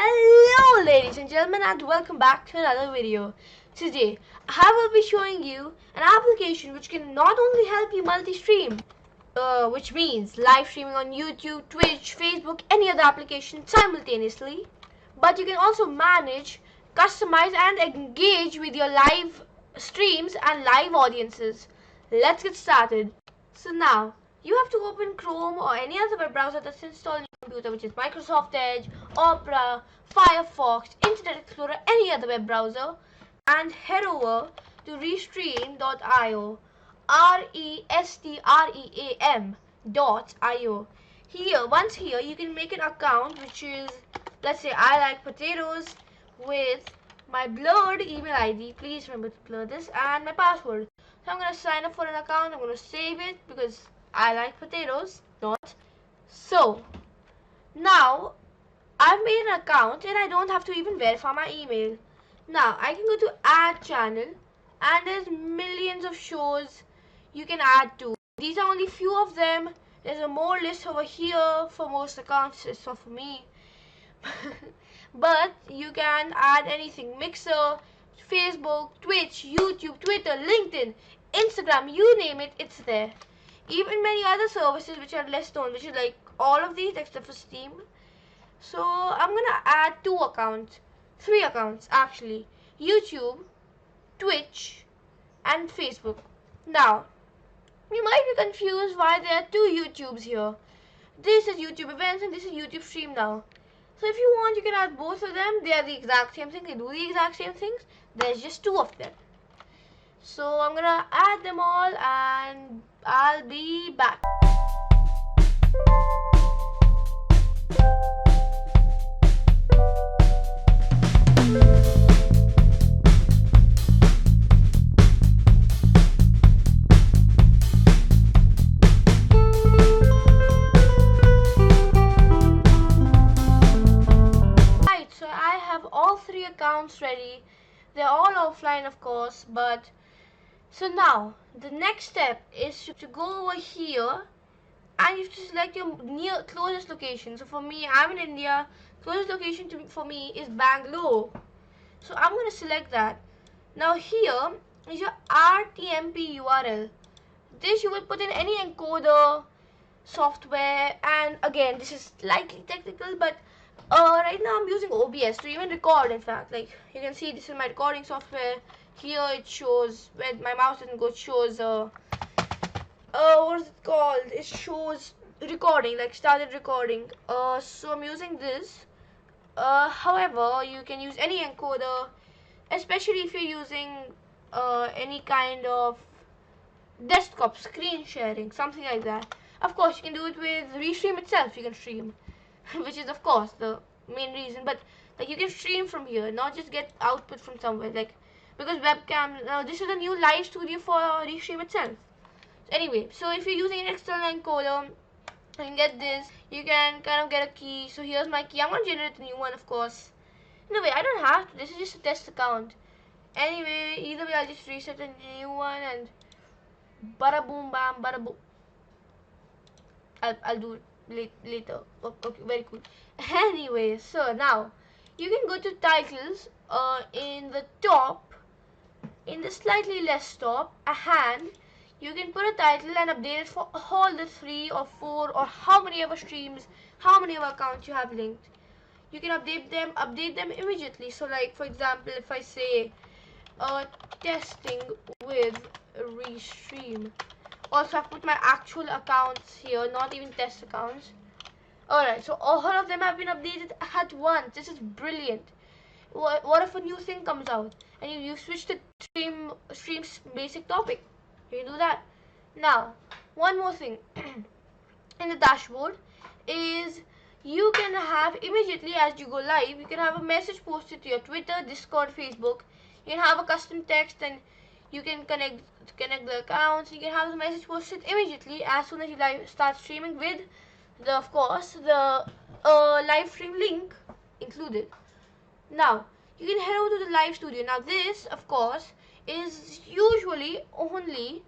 Hello ladies and gentlemen, and welcome back to another video. Today I will be showing you an application which can not only help you multi-stream, which means live streaming on YouTube, Twitch, Facebook, any other application simultaneously, but you can also manage, customize and engage with your live streams and live audiences. Let's get started. So now you have to open Chrome or any other web browser that's installed on your computer, which is Microsoft Edge, Opera, Firefox, Internet Explorer, any other web browser, and head over to restream.io. restream.io. Once here, you can make an account, which is, let's say, I like potatoes, with my blurred email ID. Please remember to blur this, and my password. So I'm going to sign up for an account. I'm going to save it because I like potatoes. Not. So now I've made an account and I don't have to even verify my email. Now I can go to add channel and there's millions of shows you can add to. These are only few of them. There's a more list over here for most accounts. It's not for me. But you can add anything. Mixer, Facebook, Twitch, YouTube, Twitter, LinkedIn, Instagram, you name it, it's there. Even many other services which are less known, which is like all of these except for Steam. So I'm gonna add three accounts actually: YouTube, Twitch, and Facebook. Now you might be confused why there are two YouTubes here. This is YouTube events and this is YouTube stream now. So if you want, you can add both of them. They are the exact same thing. They do the exact same things. There's just two of them. So I'm gonna add them all and I'll be back. Right, so I have all three accounts ready. They're all offline, of course, but so now the next step is to go over here and you have to select your closest location. So for me, I'm in India. Closest location for me is Bangalore. So I'm going to select that. Now here is your RTMP URL. This you will put in any encoder software, and again this is slightly technical, but right now I'm using OBS to even record. In fact, like you can see, this is my recording software. Here it shows where my mouse doesn't go. It shows what is it called? It shows recording, like started recording. So I'm using this. However, you can use any encoder, especially if you're using any kind of desktop screen sharing, something like that. Of course, you can do it with Restream itself. You can stream, which is of course the main reason. But like you can stream from here, not just get output from somewhere. Like because webcam. Now this is a new live studio for Restream itself. Anyway, so if you're using an external encoder, you can get this. You can kind of get a key. So here's my key. I'm going to generate a new one, of course. No way, I don't have to. This is just a test account. Anyway, either way, I'll just reset a new one and bada boom bam, bada boom. I'll do it later. Okay, very cool. Anyway, so now you can go to titles in the top, in the slightly less top, a hand. You can put a title and update it for all the 3 or 4 or how many ever streams, how many ever accounts you have linked. You can update them immediately. So like for example, if I say testing with Restream. Also I've put my actual accounts here, not even test accounts. Alright, so all of them have been updated at once. This is brilliant. What if a new thing comes out and you switch to stream's basic topic? You can do that. Now, one more thing in the dashboard is you can have immediately as you go live, you can have a message posted to your Twitter, Discord, Facebook. You can have a custom text and you can connect the accounts. You can have the message posted immediately as soon as you start streaming with the, of course, the live stream link included. Now you can head over to the live studio. Now this, of course, is usually only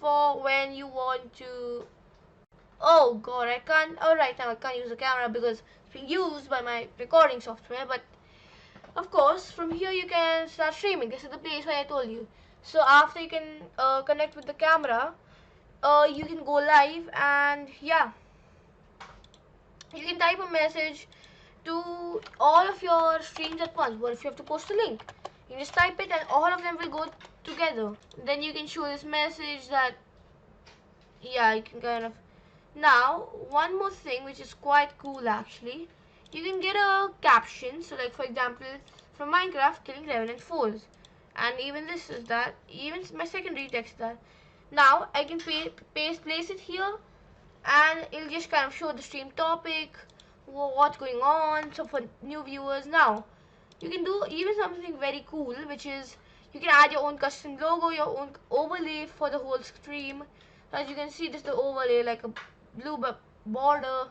for when you want to. Oh god, I can't. Oh right now I can't use the camera because being used by my recording software. But of course, from here you can start streaming. This is the place where I told you. So after you can connect with the camera, you can go live, and yeah, you can type a message to all of your streams at once. What if you have to post a link? You just type it and all of them will go together. Then you can show this message that, yeah, you can kind of. Now, one more thing which is quite cool actually. You can get a caption. So like for example, from Minecraft, killing Revenant foes. And even this is that. Even my secondary text is that. Now, I can place it here, and it'll just kind of show the stream topic, what's going on. So for new viewers, now you can do even something very cool, which is you can add your own custom logo, your own overlay for the whole stream. As you can see, this is the overlay, like a blue border,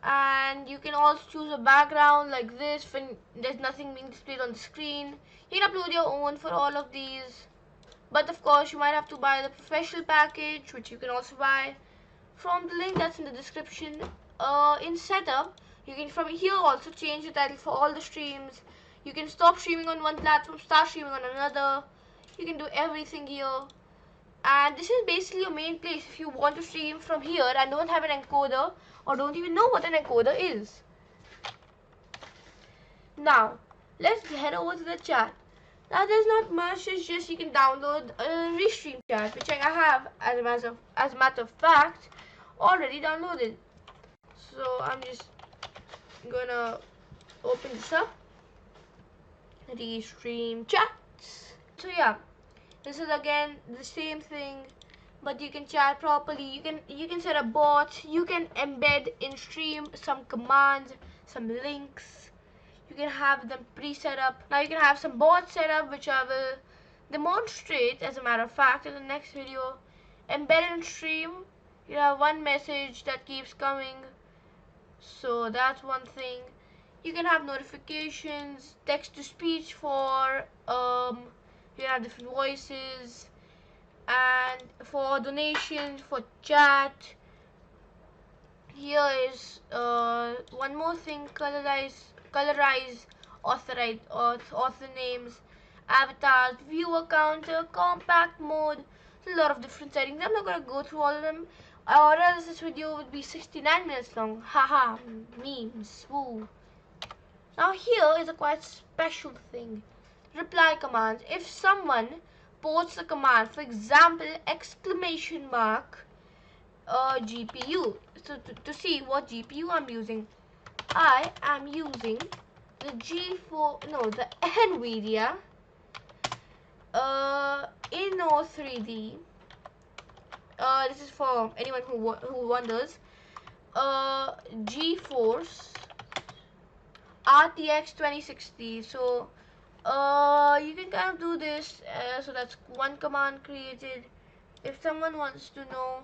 and you can also choose a background like this when there's nothing being displayed on the screen. You can upload your own for all of these, but of course you might have to buy the professional package, which you can also buy from the link that's in the description. In setup, you can from here also change the title for all the streams. You can stop streaming on one platform, start streaming on another. You can do everything here. And this is basically your main place if you want to stream from here and don't have an encoder or don't even know what an encoder is. Now, let's head over to the chat. Now, there's not much, it's just you can download a Restream chat, which I have, as a matter of fact, already downloaded. So, I'm just gonna open this up. Restream chats. So, yeah. This is again the same thing, but you can chat properly. You can set up bots. You can embed in stream some commands, some links. You can have them pre-set up. Now you can have some bots set up, which I will demonstrate as a matter of fact in the next video. Embedded in stream, you have one message that keeps coming. So that's one thing. You can have notifications, text to speech for you have different voices, and for donations, for chat. Here is one more thing: colorize author names, avatars, viewer counter, compact mode. There's a lot of different settings. I'm not gonna go through all of them, or else this video would be 69 minutes long. Haha, memes. Woo. Now here is a quite special thing. Reply commands. If someone posts a command, for example, exclamation mark GPU. So to see what GPU I'm using, I am using the the NVIDIA Inno 3D. This is for anyone who wonders. GeForce RTX 2060. So you can kind of do this. So that's one command created. If someone wants to know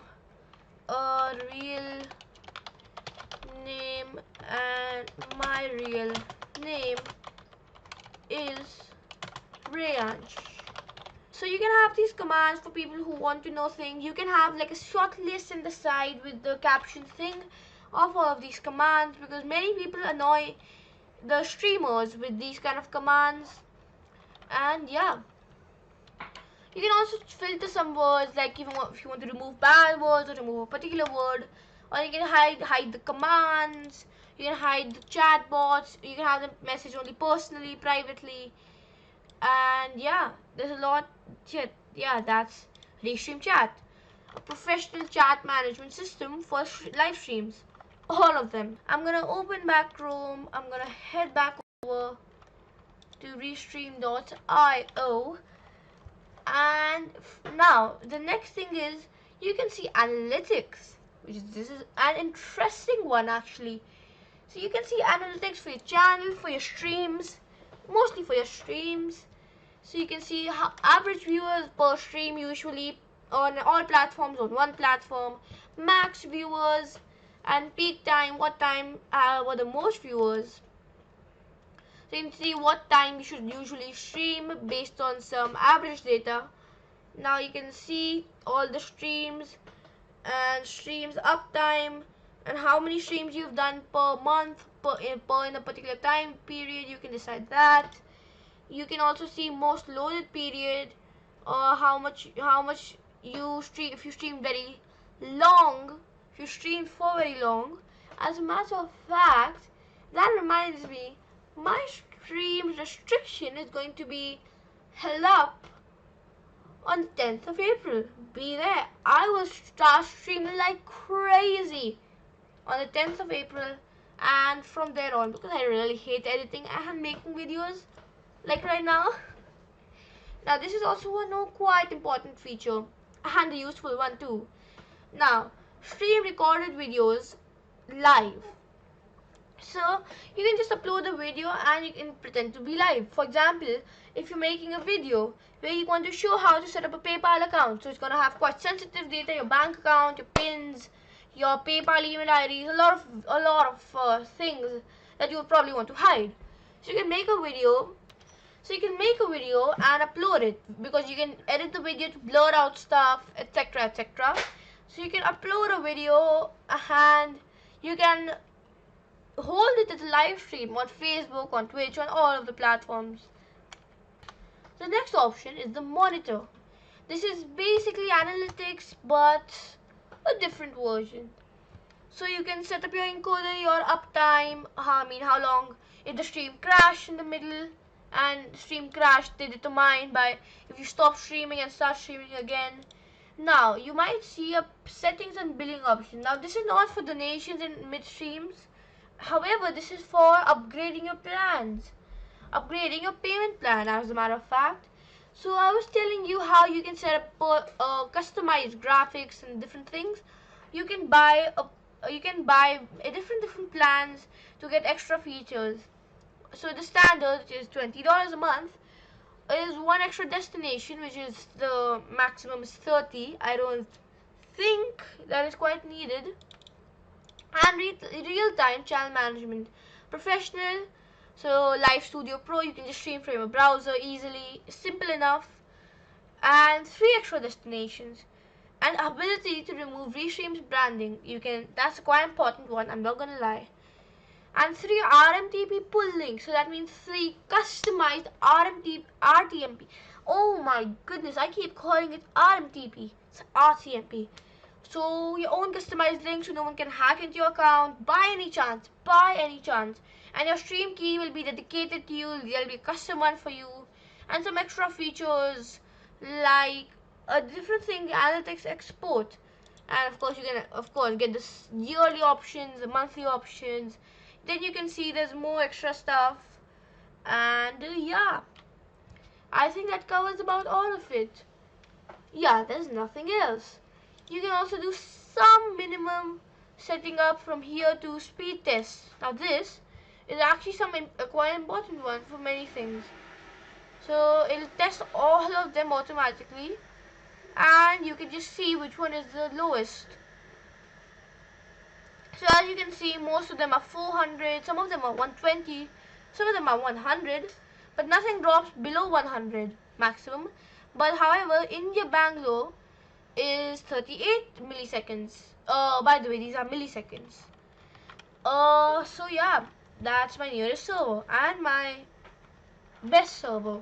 a real name, and my real name is Rayansh. So you can have these commands for people who want to know things. You can have like a short list in the side with the caption thing of all of these commands, because many people annoy the streamers with these kind of commands. And yeah, you can also filter some words, like even if you want to remove bad words or remove a particular word, or you can hide the commands. You can hide the chat bots. You can have them message only personally, privately. And yeah, there's a lot. Yeah, that's Restream Chat, a professional chat management system for live streams. All of them. I'm gonna open back Chrome. I'm gonna head back over to restream.io, and now the next thing is you can see analytics, this is an interesting one actually. So you can see analytics for your channel, for your streams, mostly for your streams. So you can see how average viewers per stream, usually on all platforms, on one platform, max viewers, and peak time, what time were the most viewers. So you can see what time you should usually stream based on some average data. Now you can see all the streams and streams uptime, and how many streams you've done per month, per in a particular time period. You can decide that. You can also see most loaded period, or how much you stream. If you stream very long, if you stream for very long. As a matter of fact, that reminds me, my stream restriction is going to be held up on the 10th of April. Be there. I will start streaming like crazy on the 10th of April and from there on, because I really hate editing and making videos like right now. Now this is also one quite important feature and a useful one too. Now, stream recorded videos live. So you can just upload a video and you can pretend to be live. For example, if you're making a video where you want to show how to set up a PayPal account, so it's going to have quite sensitive data, your bank account, your pins, your PayPal email IDs, a lot of things that you would probably want to hide. So you can make a video. And upload it, because you can edit the video to blur out stuff, etc., etc. So you can upload a video and you can hold it as a live stream on Facebook, on Twitch, on all of the platforms. The next option is the monitor. This is basically analytics, but a different version. So you can set up your encoder, your uptime, how long, if the stream crashed in the middle and stream crashed, they determine by if you stop streaming and start streaming again. Now you might see a settings and billing option. Now this is not for donations in mid streams. However, this is for upgrading your plans, upgrading your payment plan, as a matter of fact. So I was telling you how you can set up customized graphics and different things. You can buy different plans to get extra features. So the standard, which is $20 a month, is one extra destination, which is the maximum is 30. I don't think that is quite needed. And real-time channel management, professional. So Live Studio Pro, you can just stream from a browser easily, simple enough. And 3 extra destinations. And ability to remove restreams branding. That's a quite important one, I'm not gonna lie. And 3 RMTP pull links. So that means 3 customized RTMP. Oh my goodness, I keep calling it RMTP. It's RTMP. So your own customized link, so no one can hack into your account by any chance. And your stream key will be dedicated to you. There'll be a custom one for you. And some extra features like a different thing, analytics export. And of course you can get the yearly options, the monthly options. Then you can see there's more extra stuff. And yeah, I think that covers about all of it. Yeah, there's nothing else. You can also do some minimum setting up from here to speed tests. Now this is actually a quite important one for many things. So it'll test all of them automatically, and you can just see which one is the lowest. So as you can see, most of them are 400, some of them are 120, some of them are 100, but nothing drops below 100 maximum. But however, India Bangalore is 38 milliseconds. By the way, these are milliseconds. So yeah, that's my nearest server and my best server.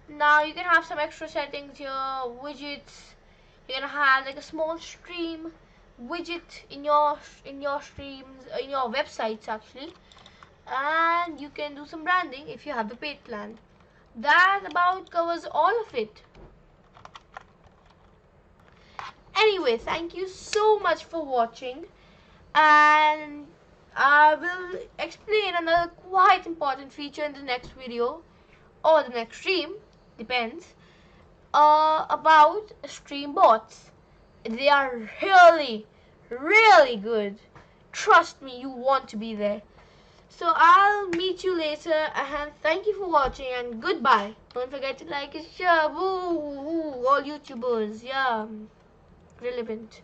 Now you can have some extra settings here, widgets. You're gonna have like a small stream widget in your streams, in your websites actually, and you can do some branding if you have the paid plan. That about covers all of it. Anyway, thank you so much for watching, and I will explain another quite important feature in the next video or the next stream, depends, about stream bots. They are really, really good. Trust me, you want to be there. So I'll meet you later, and thank you for watching, and goodbye. Don't forget to like and share. Woo, all YouTubers, yeah, relevant.